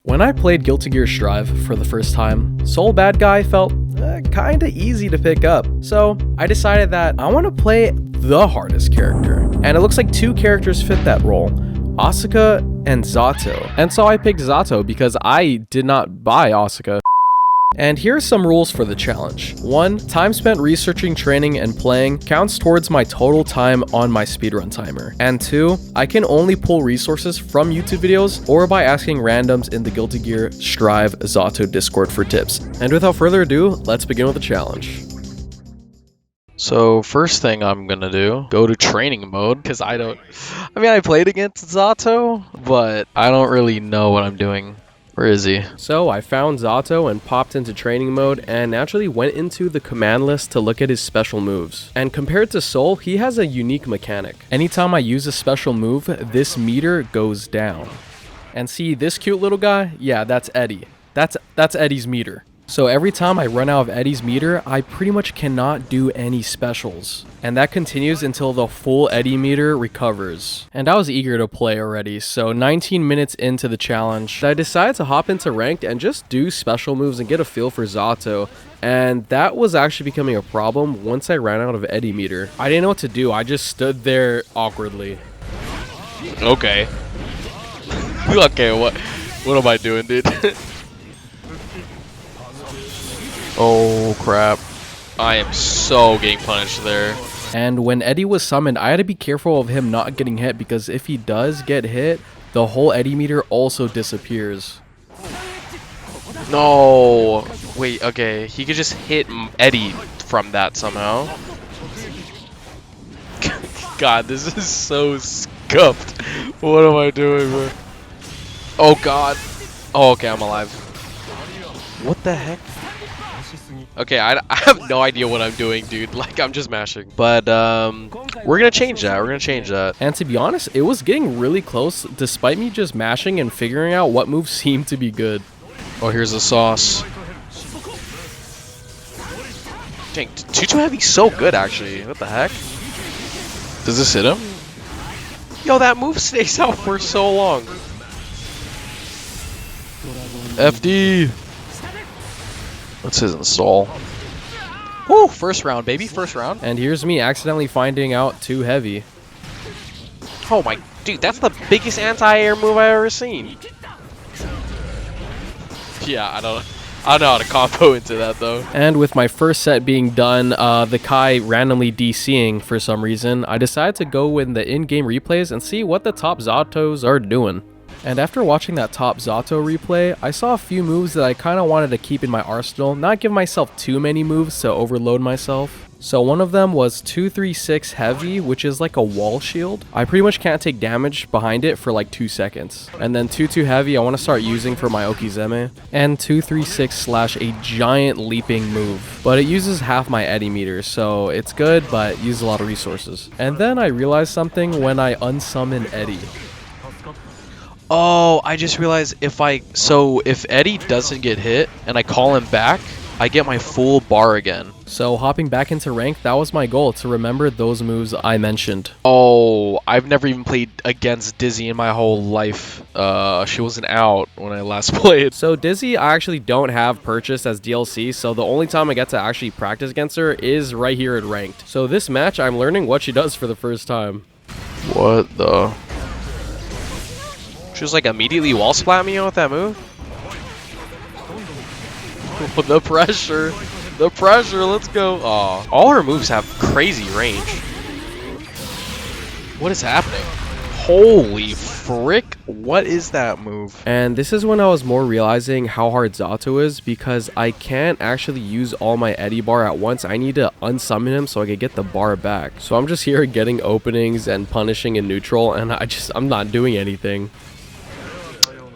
When I played Guilty Gear Strive for the first time, Soul Bad Guy felt kinda easy to pick up. So I decided that I want to play the hardest character. And it looks like two characters fit that role, Asuka and Zato. And so I picked Zato because I did not buy Asuka. And here are some rules for the challenge. 1. Time spent researching, training, and playing counts towards my total time on my speedrun timer. And 2. I can only pull resources from YouTube videos or by asking randoms in the Guilty Gear Strive Zato Discord for tips. And without further ado, let's begin with the challenge. So first thing I'm gonna do, go to training mode, because I played against Zato, but I don't really know what I'm doing. Where is he? So I found Zato and popped into training mode and naturally went into the command list to look at his special moves. And compared to Soul, he has a unique mechanic. Anytime I use a special move, this meter goes down. And see this cute little guy? Yeah, that's Eddy. That's Eddy's meter. So every time I run out of Eddy's meter, I pretty much cannot do any specials. And that continues until the full Eddy meter recovers. And I was eager to play already, so 19 minutes into the challenge, I decided to hop into ranked and just do special moves and get a feel for Zato. And that was actually becoming a problem once I ran out of Eddy meter. I didn't know what to do, I just stood there awkwardly. Okay. Okay, what am I doing, dude? Oh crap. I am so getting punished there. And when Eddy was summoned, I had to be careful of him not getting hit because if he does get hit, the whole Eddy meter also disappears. No. Wait, okay. He could just hit Eddy from that somehow. God, this is so scuffed. What am I doing, bro? Oh god. Oh, okay, I'm alive. What the heck? Okay, I have no idea what I'm doing, dude. Like, I'm just mashing. But, we're gonna change that. We're gonna change that. And to be honest, it was getting really close despite me just mashing and figuring out what moves seemed to be good. Oh, here's the sauce. Dang, 2-2 Heavy's so good, actually. What the heck? Does this hit him? Yo, that move stays out for so long. FD. What's his install? Woo! First round, baby. First round. And here's me accidentally finding out 2 heavy. Oh my... Dude, that's the biggest anti-air move I've ever seen. Yeah, I don't know how to combo into that, though. And with my first set being done, the Kai randomly DCing for some reason, I decided to go in the in-game replays and see what the top Zatos are doing. And after watching that top Zato replay, I saw a few moves that I kind of wanted to keep in my arsenal, not give myself too many moves to overload myself. So one of them was 236 heavy, which is like a wall shield. I pretty much can't take damage behind it for like 2 seconds. And then 22 heavy I want to start using for my Okizeme. And 236 slash a giant leaping move. But it uses half my Eddy meter, so it's good, but uses a lot of resources. And then I realized something when I unsummon Eddy. Oh, I just realized if Eddy doesn't get hit and I call him back, I get my full bar again. So hopping back into rank, that was my goal, to remember those moves I mentioned. Oh, I've never even played against Dizzy in my whole life. She wasn't out when I last played. So Dizzy I actually don't have purchased as DLC, so the only time I get to actually practice against her is right here at ranked. So this match, I'm learning what she does for the first time. What the... She was like immediately wall splat me with that move. The pressure. The pressure, let's go. Oh, all her moves have crazy range. What is happening? Holy frick, what is that move? And this is when I was more realizing how hard Zato is because I can't actually use all my Eddy bar at once. I need to unsummon him so I can get the bar back. So I'm just here getting openings and punishing in neutral and I'm not doing anything.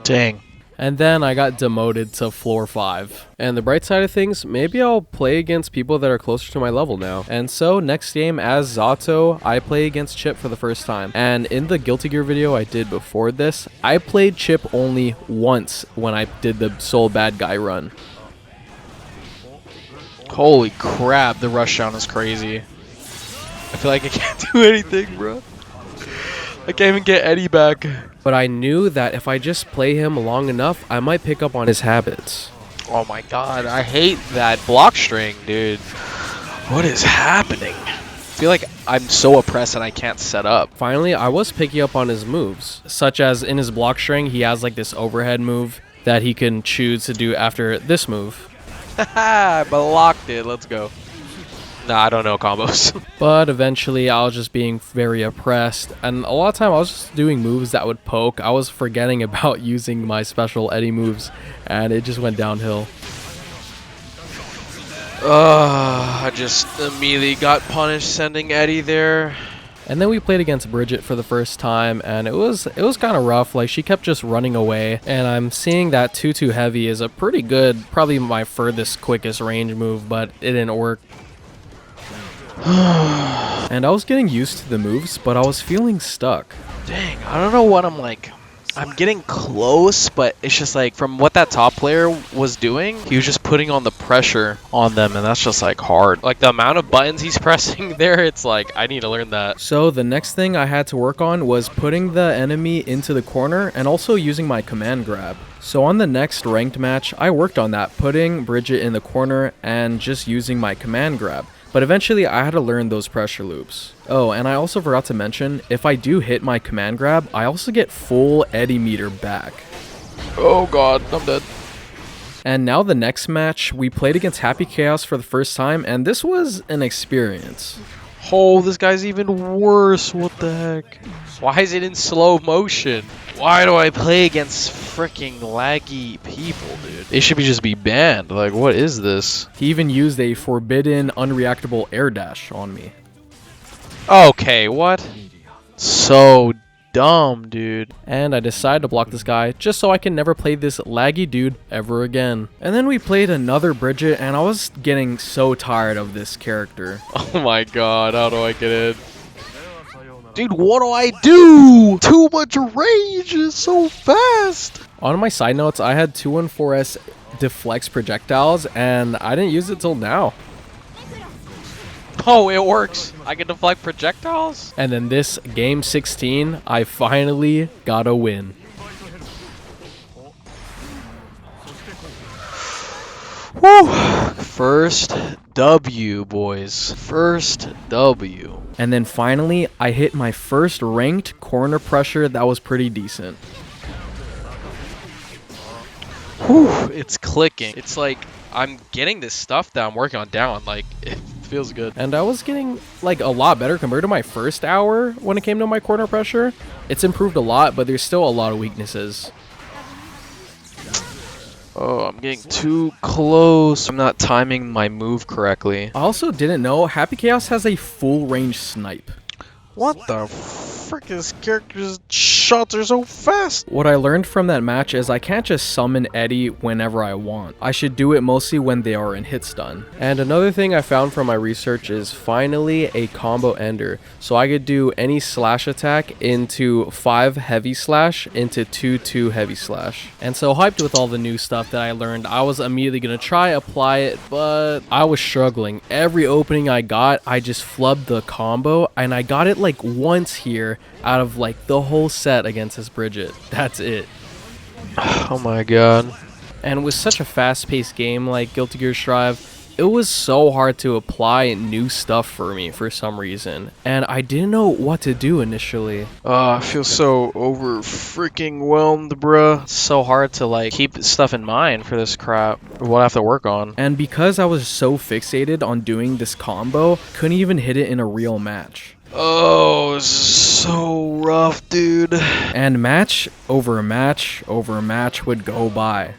Dang. And then I got demoted to floor 5. And the bright side of things, maybe I'll play against people that are closer to my level now. And so next game as Zato, I play against Chip for the first time. And in the Guilty Gear video I did before this, I played Chip only once when I did the Soul Bad Guy run. Holy crap, the rush down is crazy. I feel like I can't do anything, bro. I can't even get Eddy back. But I knew that if I just play him long enough, I might pick up on his habits. Oh my god, I hate that block string, dude. What is happening? I feel like I'm so oppressed and I can't set up. Finally, I was picking up on his moves, such as in his block string, he has like this overhead move that he can choose to do after this move. Haha, blocked it. Let's go. Nah, I don't know combos. But eventually, I was just being very oppressed, and a lot of time I was just doing moves that would poke. I was forgetting about using my special Eddy moves, and it just went downhill. I just immediately got punished sending Eddy there. And then we played against Bridget for the first time, and it was kind of rough. Like, she kept just running away, and I'm seeing that 2-2 heavy is a pretty good, probably my furthest, quickest range move, but it didn't work. And I was getting used to the moves, but I was feeling stuck. Dang, I don't know what I'm like. I'm getting close, but it's just like from what that top player was doing, he was just putting on the pressure on them, and that's just like hard. Like the amount of buttons he's pressing there, it's like I need to learn that. So the next thing I had to work on was putting the enemy into the corner and also using my command grab. So on the next ranked match, I worked on that, putting Bridget in the corner and just using my command grab. But eventually, I had to learn those pressure loops. Oh, and I also forgot to mention, if I do hit my command grab, I also get full Eddy meter back. Oh god, I'm dead. And now the next match, we played against Happy Chaos for the first time, and this was an experience. Oh, this guy's even worse. What the heck? Why is it in slow motion? Why do I play against freaking laggy people, dude? They should just be banned. Like, what is this? He even used a forbidden unreactable air dash on me. Okay, what? So dumb, dude. And I decided to block this guy just so I can never play this laggy dude ever again. And then we played another Bridget, and I was getting so tired of this character. Oh my god, how do I get in? Dude, what do I do? Too much rage is so fast. On my side notes, I had 214S deflects projectiles, and I didn't use it till now. Oh, it works. I can deflect projectiles? And then this game 16, I finally got a win. Woo! First W, boys. First W. And then finally, I hit my first ranked corner pressure that was pretty decent. Whew, it's clicking. It's like I'm getting this stuff that I'm working on down. Like, it feels good. And I was getting like a lot better compared to my first hour when it came to my corner pressure. It's improved a lot, but there's still a lot of weaknesses. Oh, I'm getting too close. I'm not timing my move correctly. I also didn't know Happy Chaos has a full range snipe. What the frick? This character's shots are so fast. What I learned from that match is I can't just summon Eddy whenever I want. I should do it mostly when they are in hit stun. And another thing I found from my research is finally a combo ender. So I could do any slash attack into 5 heavy slash into 2-2 heavy slash. And so hyped with all the new stuff that I learned, I was immediately gonna try apply it, but I was struggling. Every opening I got, I just flubbed the combo, and I got it like once here out of like the whole set against this Bridget. That's it. Oh my god. And with such a fast-paced game like Guilty Gear Strive, it was so hard to apply new stuff for me for some reason, and I didn't know what to do initially. I feel so over freaking whelmed, bruh. It's so hard to like keep stuff in mind for this crap. What I have to work on. And because I was so fixated on doing this combo, couldn't even hit it in a real match. Oh, this is so rough, dude. And match over match over match would go by.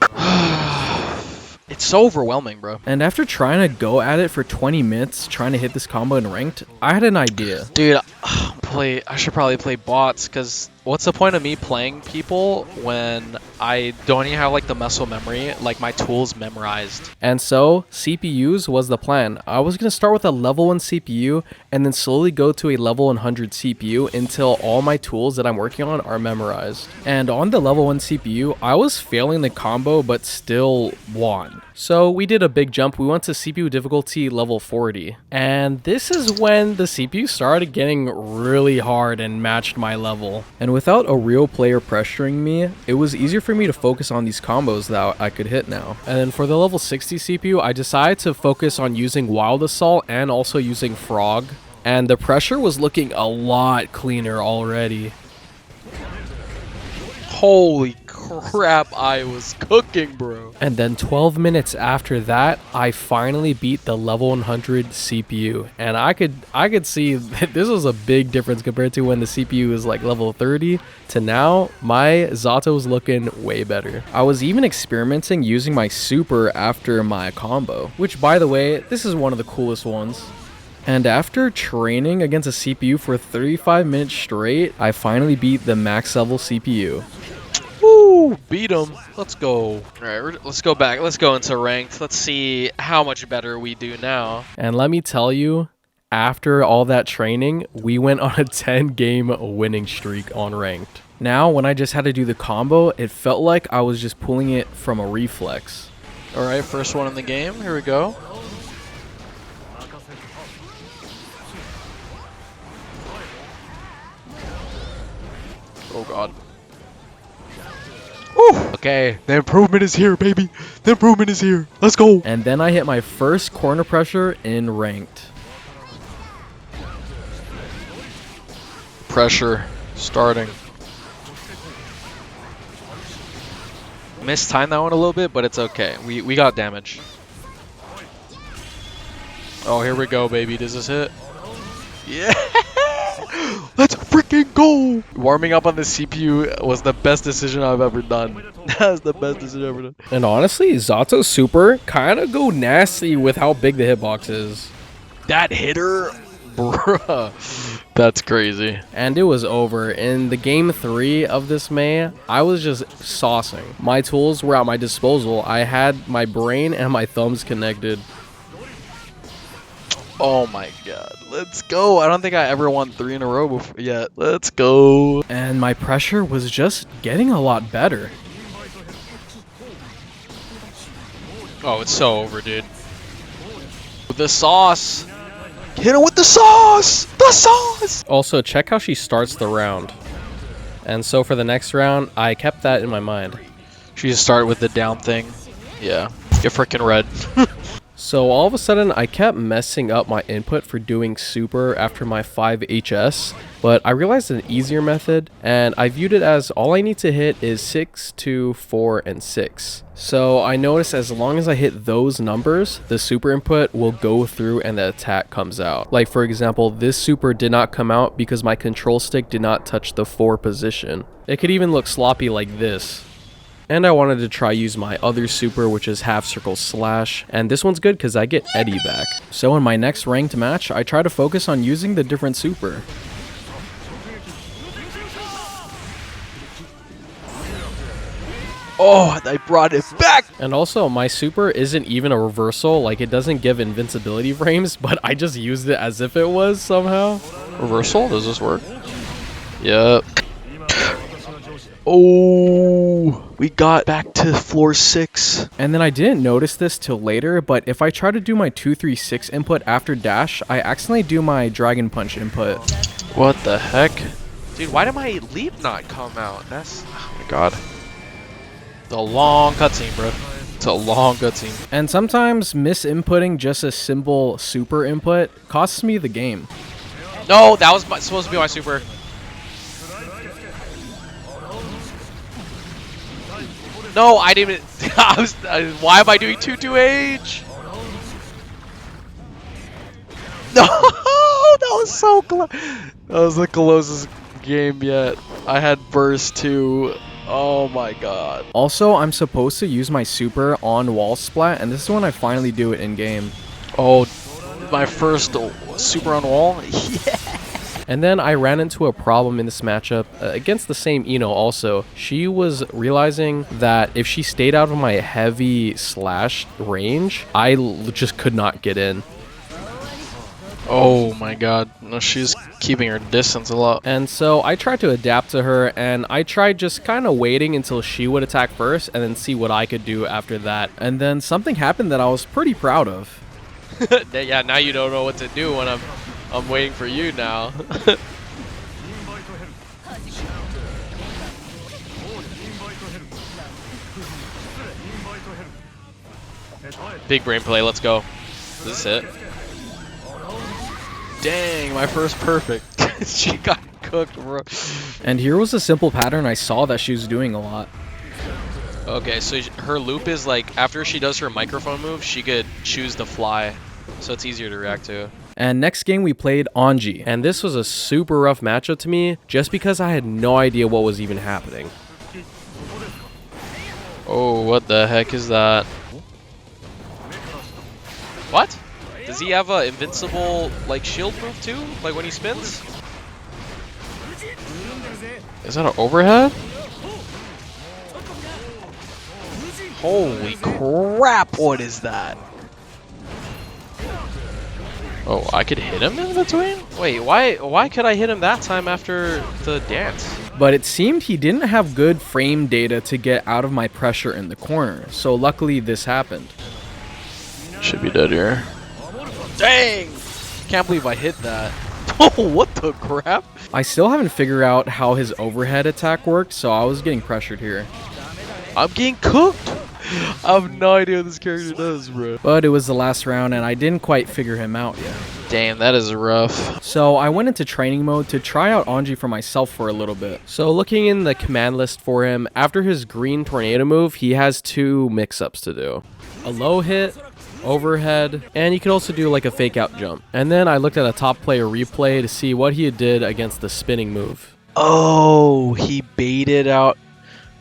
It's so overwhelming, bro. And after trying to go at it for 20 minutes, trying to hit this combo in ranked, I had an idea. Dude, I should probably play bots, because what's the point of me playing people when I don't even have like the muscle memory, like my tools memorized? And so, CPUs was the plan. I was going to start with a level 1 CPU and then slowly go to a level 100 CPU until all my tools that I'm working on are memorized. And on the level 1 CPU, I was failing the combo but still won. So we did a big jump. We went to CPU difficulty level 40. And this is when the CPU started getting really hard and matched my level. And without a real player pressuring me, it was easier for me to focus on these combos that I could hit now. And then for the level 60 CPU, I decided to focus on using Wild Assault and also using Frog. And the pressure was looking a lot cleaner already. Holy crap, I was cooking, bro. And then 12 minutes after that, I finally beat the level 100 CPU. And I could see that this was a big difference compared to when the CPU is like level 30 to now. My Zato was looking way better. I was even experimenting using my super after my combo, which by the way, this is one of the coolest ones. And after training against a CPU for 35 minutes straight, I finally beat the max level CPU. Woo! Beat him. Let's go. Alright, let's go back. Let's go into ranked. Let's see how much better we do now. And let me tell you, after all that training, we went on a 10-game winning streak on ranked. Now, when I just had to do the combo, it felt like I was just pulling it from a reflex. Alright, first one in the game. Here we go. Oh god. Woo! Okay, the improvement is here, baby. The improvement is here. Let's go. And then I hit my first corner pressure in ranked. Pressure starting. Mistimed that one a little bit, but it's okay. We got damage. Oh, here we go, baby. Does this hit? Yeah. Let's freaking go! Warming up on the CPU was the best decision I've ever done. That was the best decision I've ever done. And honestly, Zato's super kind of go nasty with how big the hitbox is. That hitter? Bruh. That's crazy. And it was over. In the game 3 of this May, I was just saucing. My tools were at my disposal. I had my brain and my thumbs connected. Oh my god. Let's go. I don't think I ever won 3 in a row before yet. Let's go. And my pressure was just getting a lot better. Oh, it's so over, dude. With the sauce. Hit him with the sauce! The sauce! Also, check how she starts the round. And so for the next round, I kept that in my mind. She just started with the down thing. Yeah. Get freaking red. So all of a sudden, I kept messing up my input for doing super after my 5HS, but I realized an easier method, and I viewed it as all I need to hit is 6, 2, 4, and 6. So I noticed as long as I hit those numbers, the super input will go through and the attack comes out. Like for example, this super did not come out because my control stick did not touch the 4 position. It could even look sloppy like this. And I wanted to try use my other super, which is half circle slash, and this one's good because I get Eddy back. So in my next ranked match, I try to focus on using the different super. Oh, I brought it back! And also, my super isn't even a reversal, like it doesn't give invincibility frames, but I just used it as if it was somehow. Reversal? Does this work? Yep. Oh, we got back to floor 6. And then I didn't notice this till later, but if I try to do my 2-3-6 input after dash, I accidentally do my dragon punch input. What the heck? Dude, why did my leap not come out? That's... oh my god. It's a long cutscene, bro. It's a long cutscene. And sometimes misinputting just a simple super input costs me the game. No, that was supposed to be my super. No, I didn't even... why am I doing 2-2-H? No, that was so close. That was the closest game yet. I had burst too. Oh my god. Also, I'm supposed to use my super on wall splat, and this is when I finally do it in game. Oh, my first super on wall? Yeah. And then I ran into a problem in this matchup against the same Ino also. She was realizing that if she stayed out of my heavy slash range, I just could not get in. Oh my god. No, she's keeping her distance a lot. And so I tried to adapt to her, and I tried just kind of waiting until she would attack first and then see what I could do after that. And then something happened that I was pretty proud of. Yeah, now you don't know what to do when I'm waiting for you now. Big brain play, let's go. Is this it? Dang, my first perfect. She got cooked, bro. And here was a simple pattern I saw that she was doing a lot. Okay, so her loop is like, after she does her microphone move, she could choose to fly. So it's easier to react to. And next game we played Anji. And this was a super rough matchup to me, just because I had no idea what was even happening. Oh, what the heck is that? What? Does he have a invincible like shield move too? Like when he spins? Is that an overhead? Holy crap, what is that? Oh, I could hit him in between? Wait, why could I hit him that time after the dance? But it seemed he didn't have good frame data to get out of my pressure in the corner, so luckily this happened. Should be dead here. Dang! Can't believe I hit that. Oh, what the crap? I still haven't figured out how his overhead attack worked, so I was getting pressured here. I'm getting cooked! I have no idea what this character does, bro. But it was the last round and I didn't quite figure him out yet. Damn, that is rough. So I went into training mode to try out Anji for myself for a little bit. So looking in the command list for him, after his green tornado move, he has 2 mix-ups to do. A low hit, overhead, and you could also do like a fake out jump. And then I looked at a top player replay to see what he did against the spinning move. Oh, he baited out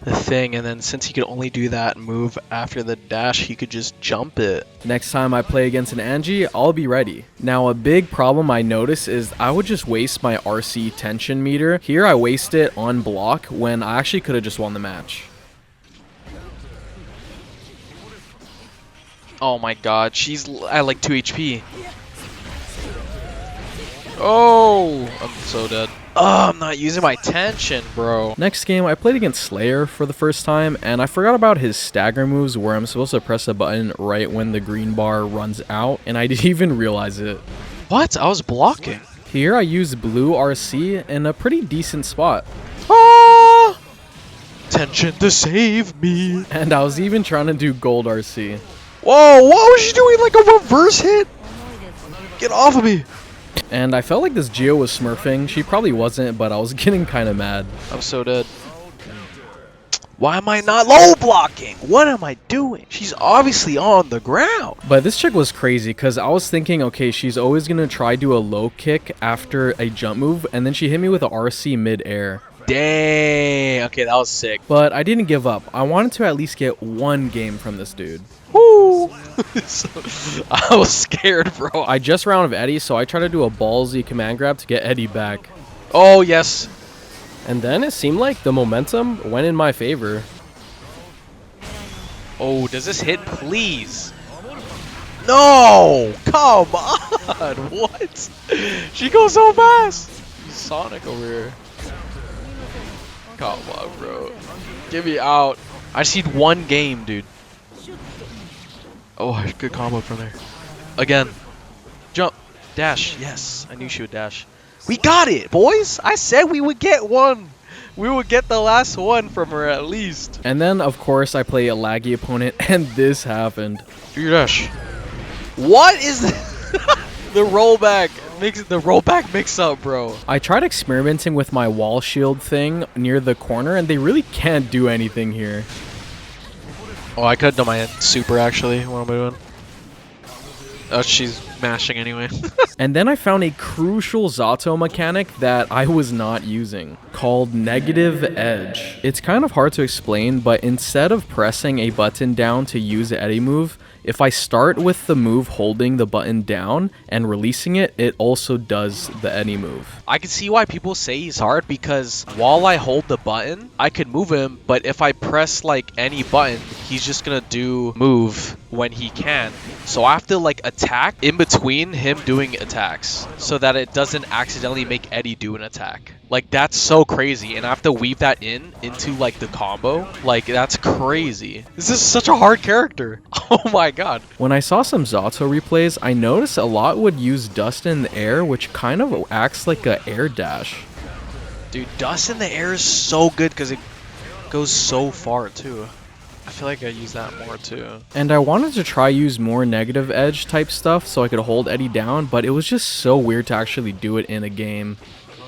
the thing, and then since he could only do that move after the dash, he could just jump it. Next time I play against an Anji, I'll be ready. Now a big problem I notice is I would just waste my RC tension meter. Here I waste it on block when I actually could have just won the match. Oh my god, she's at like 2 HP. Oh, I'm so dead. Oh, I'm not using my tension, bro. Next game, I played against Slayer for the first time, and I forgot about his stagger moves where I'm supposed to press a button right when the green bar runs out, and I didn't even realize it. What? I was blocking. Here I used blue RC in a pretty decent spot. Ah! Tension to save me. And I was even trying to do gold RC. Whoa, what was she doing? Like a reverse hit? Get off of me. And I felt like this Geo was smurfing. She probably wasn't, but I was getting kind of mad. I'm so dead. Why am I not low blocking? What am I doing? She's obviously on the ground. But this chick was crazy because I was thinking, okay, she's always going to try do a low kick after a jump move, and then she hit me with a RC mid-air. Dang. Okay, that was sick. But I didn't give up. I wanted to at least get 1 game from this dude. Woo! I was scared, bro. I just round of Eddy, so I tried to do a ballsy command grab to get Eddy back. Oh, yes. And then it seemed like the momentum went in my favor. Oh, does this hit, please? No! Come on! What? She goes so fast! Sonic over here. Come on, bro. Get me out. I just need 1 game, dude. Oh, good combo from there. Again. Jump. Dash. Yes. I knew she would dash. We got it, boys. I said we would get 1. We would get the last 1 from her at least. And then, of course, I play a laggy opponent, and this happened. Do your dash. What is the rollback? The rollback mix up, bro. I tried experimenting with my wall shield thing near the corner, and they really can't do anything here. Oh, I could have done my super actually. What am I doing? Oh, she's mashing anyway. And then I found a crucial Zato mechanic that I was not using, called Negative Edge. It's kind of hard to explain, but instead of pressing a button down to use the Eddy move, if I start with the move holding the button down and releasing it, it also does the Eddy move. I can see why people say he's hard, because while I hold the button, I could move him, but if I press like any button, he's just gonna do move when he can. So I have to like attack in between him doing attacks so that it doesn't accidentally make Eddy do an attack. Like, that's so crazy, and I have to weave that into like the combo. Like, that's crazy. This is such a hard character. Oh my god. When I saw some Zato replays, I noticed a lot would use Dust in the air, which kind of acts like a air dash. Dude, Dust in the air is so good because it goes so far too. I feel like I use that more too. And I wanted to try use more Negative Edge type stuff so I could hold Eddy down, but it was just so weird to actually do it in a game.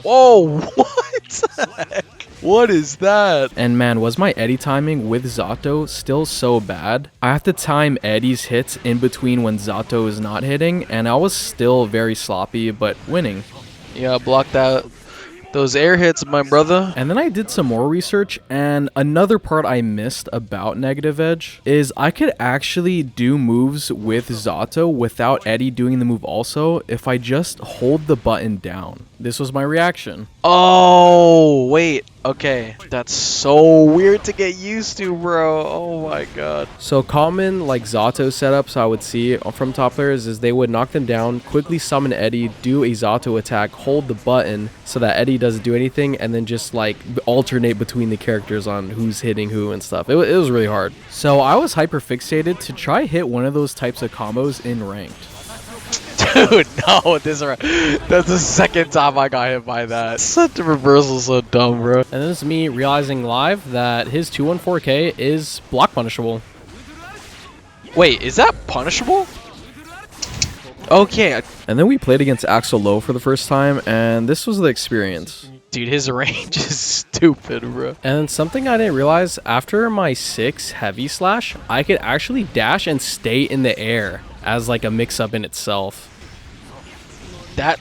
Whoa, what the heck? What is that? And man, was my Eddy timing with Zato still so bad? I have to time Eddy's hits in between when Zato is not hitting, and I was still very sloppy, but winning. Yeah, block that. Those air hits, my brother. And then I did some more research, and another part I missed about Negative Edge is I could actually do moves with Zato without Eddy doing the move also if I just hold the button down. This was my reaction. Oh, wait. Okay. That's so weird to get used to, bro. Oh my god. So common like Zato setups I would see from top players is they would knock them down, quickly summon Eddy, do a Zato attack, hold the button so that Eddy doesn't do anything, and then just like alternate between the characters on who's hitting who and stuff. It was really hard. So I was hyper fixated to try hit one of those types of combos in ranked. Dude, no, that's the second time I got hit by that. Such a reversal, so dumb, bro. And this is me realizing live that his 214K is block punishable. Wait, is that punishable? Okay. And then we played against Axel Low for the first time, and this was the experience. Dude, his range is stupid, bro. And then something I didn't realize, after my 6 heavy slash, I could actually dash and stay in the air as like a mix-up in itself. That,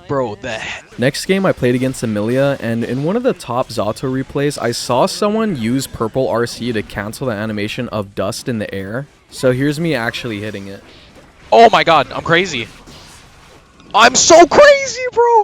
bro, the... Next game I played against Amelia, and in one of the top Zato replays, I saw someone use purple RC to cancel the animation of Dust in the air. So here's me actually hitting it. Oh my god, I'm crazy. I'm so crazy, bro.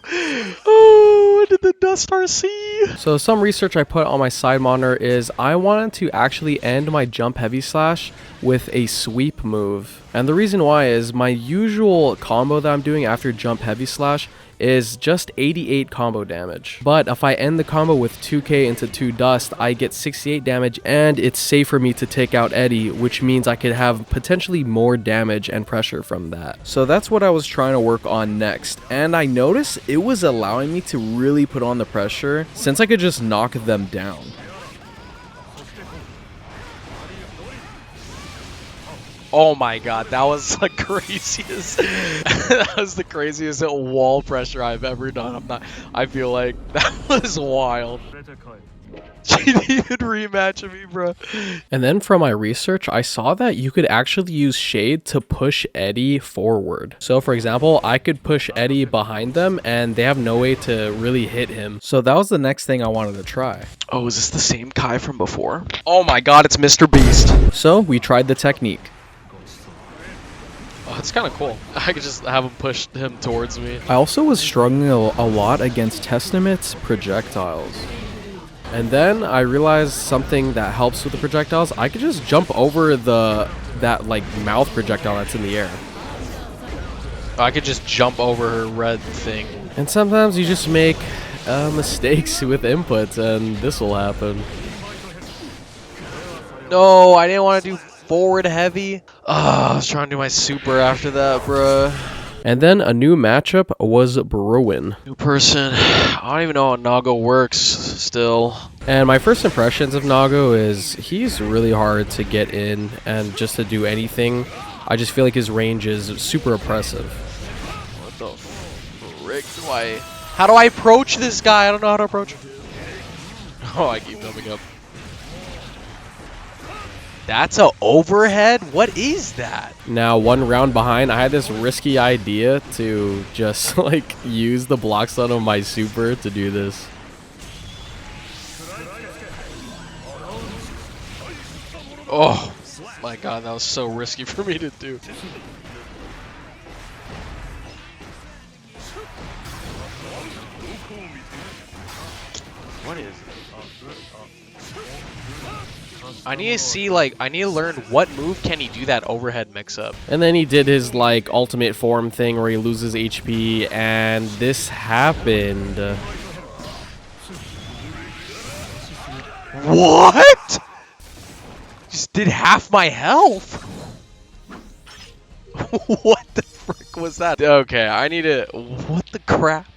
Oh, I did the Dust RC. So some research I put on my side monitor is I wanted to actually end my jump heavy slash with a sweep move. And the reason why is my usual combo that I'm doing after jump heavy slash is just 88 combo damage. But if I end the combo with 2k into 2 dust, I get 68 damage, and it's safe for me to take out Eddy, which means I could have potentially more damage and pressure from that. So that's what I was trying to work on next, and I noticed it was allowing me to really put on the pressure since I could just knock them down. Oh my god, that was the craziest. That was the craziest wall pressure I've ever done. I feel like that was wild. She needed rematch of me, bro. And then from my research, I saw that you could actually use Shade to push Eddy forward. So for example, I could push Eddy behind them and they have no way to really hit him. So that was the next thing I wanted to try. Oh, is this the same Kai from before? Oh my god, it's Mr. Beast. So we tried the technique. Oh, it's kind of cool. I could just have him push him towards me. I also was struggling a lot against Testament's projectiles. And then I realized something that helps with the projectiles. I could just jump over that like mouth projectile that's in the air. I could just jump over her red thing. And sometimes you just make mistakes with inputs, and this will happen. No, I didn't want to do forward heavy. I was trying to do my super after that, bruh. And then a new matchup was Bruin. New person. I don't even know how Nago works still. And my first impressions of Nago is he's really hard to get in and just to do anything. I just feel like his range is super oppressive. What the frick do I... How do I approach this guy? I don't know how to approach him. Oh, I keep coming up. That's a overhead? What is that? Now, one round behind, I had this risky idea to just like use the block stun of my super to do this. Oh my god, that was so risky for me to do. What is it? I need to see, like, I need to learn what move can he do that overhead mix-up. And then he did his like ultimate form thing where he loses HP, and this happened. What? Just did half my health. What the frick was that? Okay, I need to. What the crap?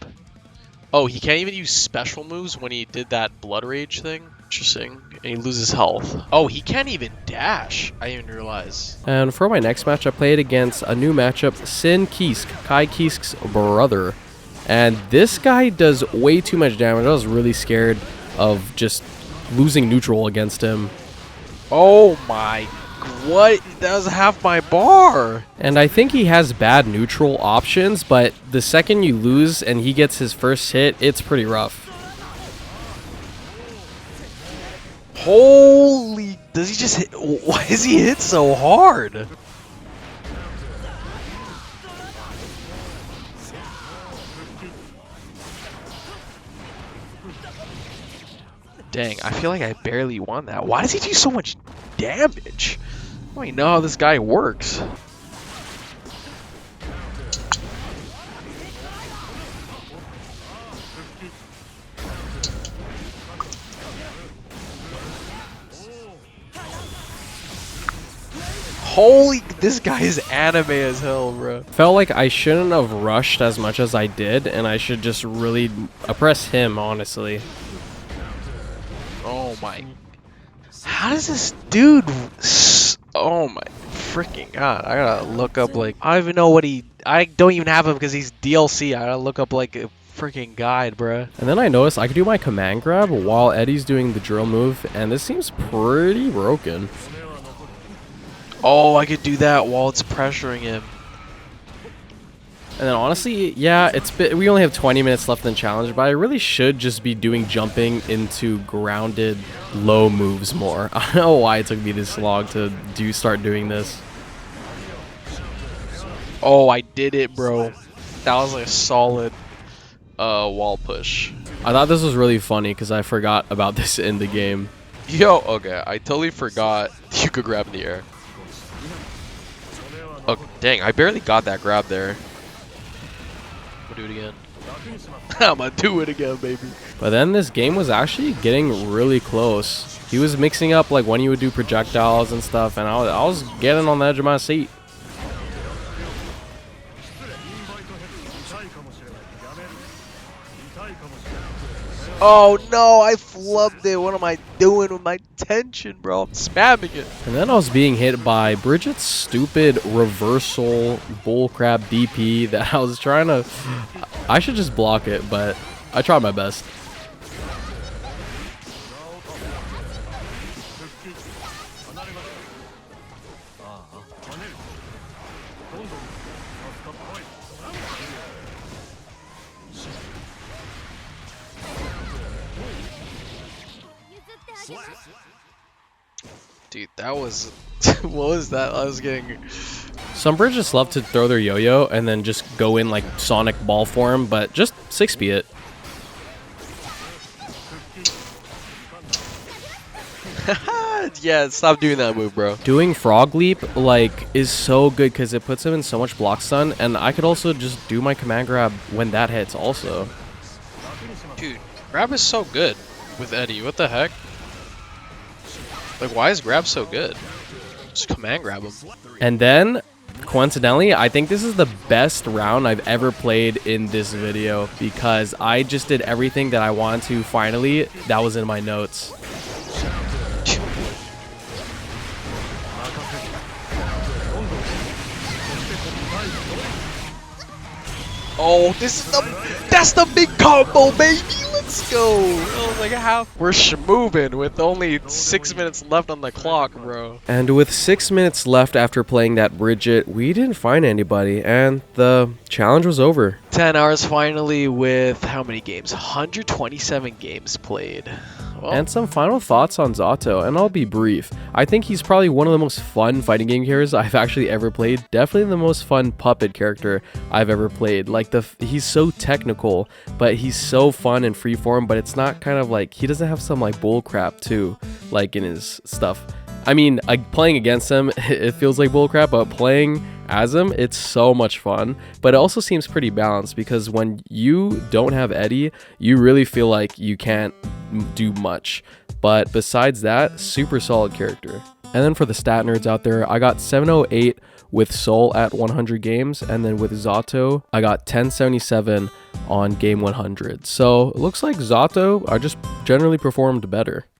Oh, he can't even use special moves when he did that Blood Rage thing? Interesting. And he loses health. Oh, he can't even dash. I didn't even realize. And for my next match, I played against a new matchup, Sin Kisk, Kai Kisk's brother. And this guy does way too much damage. I was really scared of just losing neutral against him. Oh my, what? That was half my bar. And I think he has bad neutral options, but the second you lose and he gets his first hit, it's pretty rough. Holy, does he just hit? Why does he hit so hard? Dang, I feel like I barely won that. Why does he do so much damage? I don't even know how this guy works. Holy, this guy is anime as hell, bro. Felt like I shouldn't have rushed as much as I did, and I should just really oppress him, honestly. Oh my. How does this dude. Oh my freaking god. I gotta look up, like. I don't even know what he. I don't even have him because he's DLC. I gotta look up, like, a freaking guide, bruh. And then I noticed I could do my command grab while Eddie's doing the drill move, and this seems pretty broken. Oh, I could do that while it's pressuring him. And then honestly, yeah, we only have 20 minutes left in the challenge, but I really should just be doing jumping into grounded low moves more. I don't know why it took me this long to start doing this. Oh, I did it, bro. That was like a solid wall push. I thought this was really funny because I forgot about this in the game. Yo, okay, I totally forgot you could grab in the air. Oh, dang, I barely got that grab there. I'm gonna do it again. I'm gonna do it again, baby. But then this game was actually getting really close. He was mixing up like when he would do projectiles and stuff, and I was getting on the edge of my seat. Oh no, I flubbed it. What am I doing with my tension, bro? I'm spamming it. And then I was being hit by Bridget's stupid reversal bullcrap DP that I was trying to... I should just block it, but I tried my best. Dude, that was... what was that? I was getting... Some Bridgets love to throw their yo-yo and then just go in like Sonic ball form, but just 6B it. Yeah, stop doing that move, bro. Doing Frog Leap like is so good because it puts him in so much block stun, and I could also just do my command grab when that hits also. Dude, grab is so good with Eddie. What the heck? Like, why is grab so good? Just command grab him. And then, coincidentally, I think this is the best round I've ever played in this video because I just did everything that I wanted to finally. That was in my notes. Oh, that's the big combo, baby. Let's Let's go. That was like half. We're schmoovin' with only 6 minutes left on the clock, bro. And with 6 minutes left after playing that Bridget, we didn't find anybody, and the challenge was over. 10 hours finally with how many games? 127 games played. Well, And some final thoughts on Zato, and I'll be brief. I think he's probably one of the most fun fighting game characters I've actually ever played. Definitely the most fun puppet character I've ever played. Like, he's so technical, but he's so fun and freeform, but it's not kind of like, he doesn't have some like bull crap too, like in his stuff. I mean, like, playing against him, it feels like bullcrap, but playing as him, it's so much fun. But it also seems pretty balanced, because when you don't have Eddy, you really feel like you can't do much. But besides that, super solid character. And then for the stat nerds out there, I got 708 with Soul at 100 games, and then with Zato, I got 1077 on game 100. So it looks like Zato, I just generally performed better.